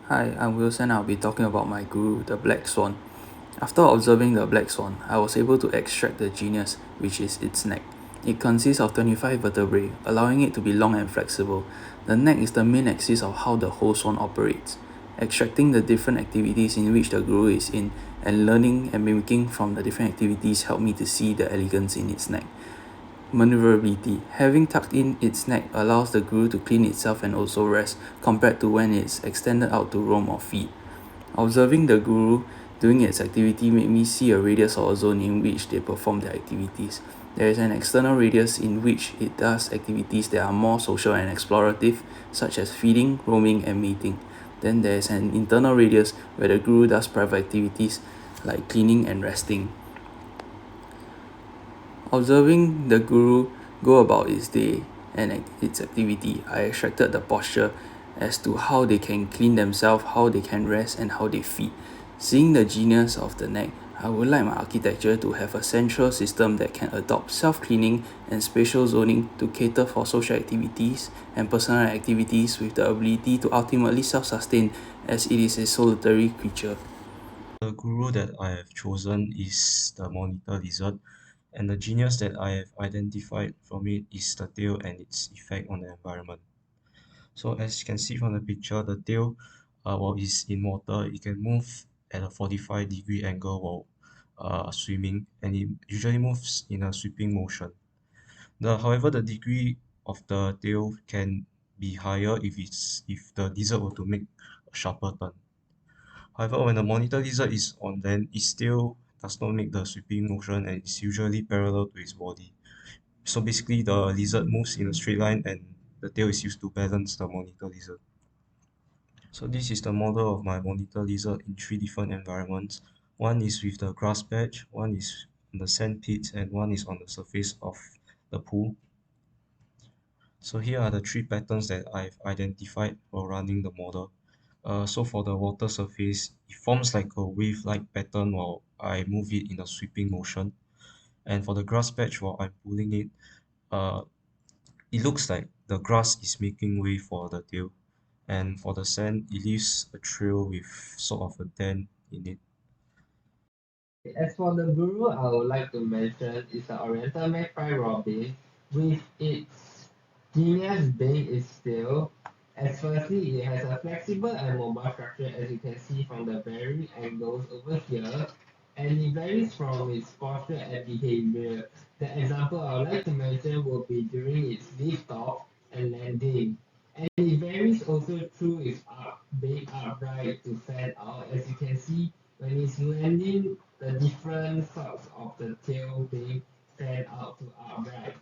Hi, I'm Wilson. I'll be talking about my guru, the black swan. After observing the black swan, I was able to extract the genius, which is its neck. It consists of 25 vertebrae, allowing it to be long and flexible. The neck is the main axis of how the whole swan operates. Extracting the different activities in which the guru is in and learning and mimicking from the different activities helped me to see the elegance in its neck. Maneuverability. Having tucked in its neck allows the guru to clean itself and also rest, compared to when it's extended out to roam or feed. Observing the guru doing its activity made me see a radius or a zone in which they perform their activities. There is an external radius in which it does activities that are more social and explorative, such as feeding, roaming, and mating. Then there is an internal radius where the guru does private activities like cleaning and resting. Observing the guru go about its day and its activity, I extracted the posture as to how they can clean themselves, how they can rest, and how they feed. Seeing the genius of the neck, I would like my architecture to have a central system that can adopt self-cleaning and spatial zoning to cater for social activities and personal activities with the ability to ultimately self-sustain as it is a solitary creature. The guru that I have chosen is the monitor lizard, and the genius that I have identified from it is the tail and its effect on the environment. So as you can see from the picture, the tail, while it's in water, it can move at a 45-degree angle while swimming, and it usually moves in a sweeping motion. However, the degree of the tail can be higher if the lizard were to make a sharper turn. However, when the monitor lizard is on land, it still does not make the sweeping motion and is usually parallel to its body. So basically, the lizard moves in a straight line and the tail is used to balance the monitor lizard. So this is the model of my monitor lizard in three different environments. One is with the grass patch, one is on the sand pits, and one is on the surface of the pool. So here are the three patterns that I've identified while running the model. So for the water surface, it forms like a wave-like pattern while I move it in a sweeping motion. And for the grass patch, while I'm pulling it, uh, it looks like the grass is making way for the tail. And for the sand, it leaves a trail with sort of a dent in it. As for the guru, I would like to mention is the Oriental magpie robin, with its genius being its tail. As firstly, it has a flexible and mobile structure, as you can see from the varying angles over here, and it varies from its posture and behavior. The example I would like to mention will be during its lift off and landing. And it varies also through its being upright to fan out. As you can see, when it's landing, the different sorts of the tail being fanned out to upright.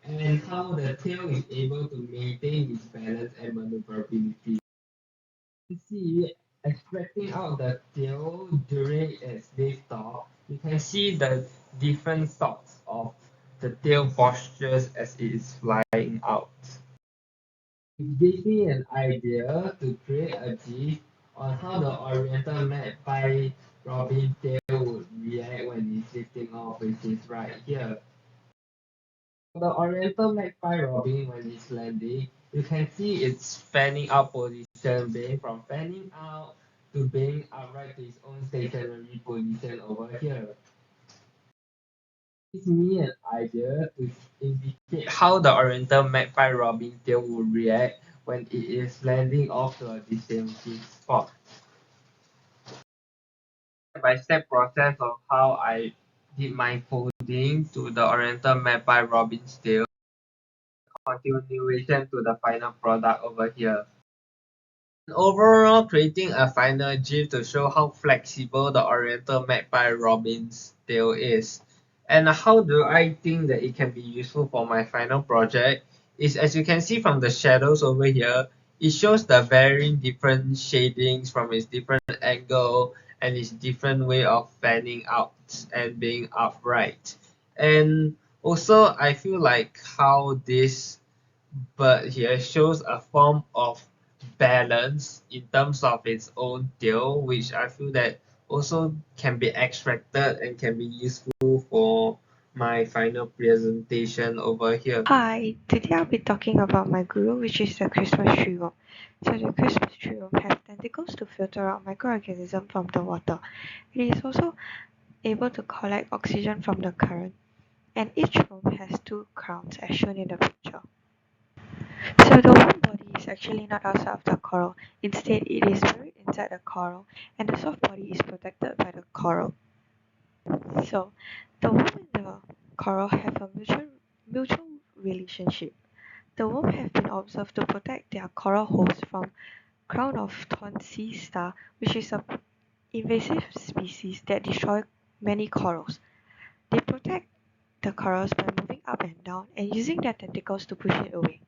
And how the tail is able to maintain its balance and maneuverability. You see, extracting out the tail during its lift off, you can see the different sorts of the tail postures as it is flying out. It gives me an idea to create a GIF on how the Oriental magpie robin tail would react when it's lifting off, which is right here. The Oriental magpie robin, when it's landing, you can see its fanning out position being from fanning out to being upright to its own stationary position over here. Gives me an idea to indicate how the Oriental magpie robin tail would react when it is landing off to a distinctive spot. Step-by-step process of how I did my coding to the Oriental magpie robin's tail, continuation to the final product over here. Overall, creating a final GIF to show how flexible the Oriental magpie robin's tail is. And how do I think that it can be useful for my final project is, as you can see from the shadows over here, it shows the varying different shadings from its different angle and its different way of fanning out and being upright. And also I feel like how this but here shows a form of balance in terms of its own tail, which I feel that also can be extracted and can be useful for my final presentation over here. Hi, today I'll be talking about my guru, which is the Christmas tree worm. So the Christmas tree worm has tentacles to filter out microorganisms from the water. It is also able to collect oxygen from the current, and each worm has two crowns as shown in the picture. So the worm body is actually not outside of the coral. Instead, it is buried inside the coral, and the soft body is protected by the coral. So the worm and the coral have a mutual relationship. The worm have been observed to protect their coral host from crown of thorn sea star, which is an invasive species that destroy many corals. They protect the corals by moving up and down and using their tentacles to push it away.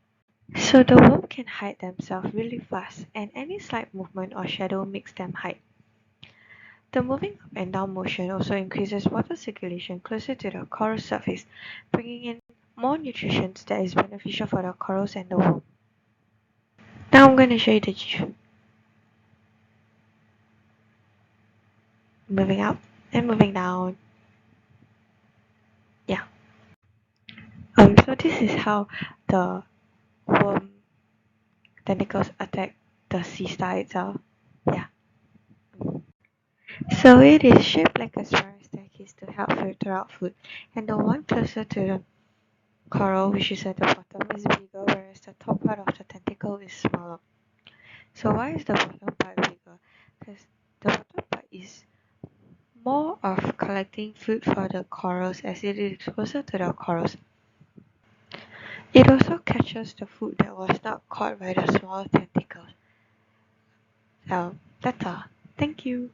So the worm can hide themselves really fast, and any slight movement or shadow makes them hide. The moving up and down motion also increases water circulation closer to the coral surface, bringing in more nutrition that is beneficial for the corals and the worm. Now I'm going to show you the GIF. Moving up and moving down. Yeah. So this is how the worm tentacles attack the sea star itself. Yeah. So it is shaped like a spiral staircase to help filter out food, and the one closer to the coral, which is at the bottom, is bigger, whereas the top part of the tentacle is smaller. So why is the bottom part bigger? Because the bottom part is more of collecting food for the corals as it is closer to the corals. It also catches the food that was not caught by the smaller tentacles. That's all. Thank you.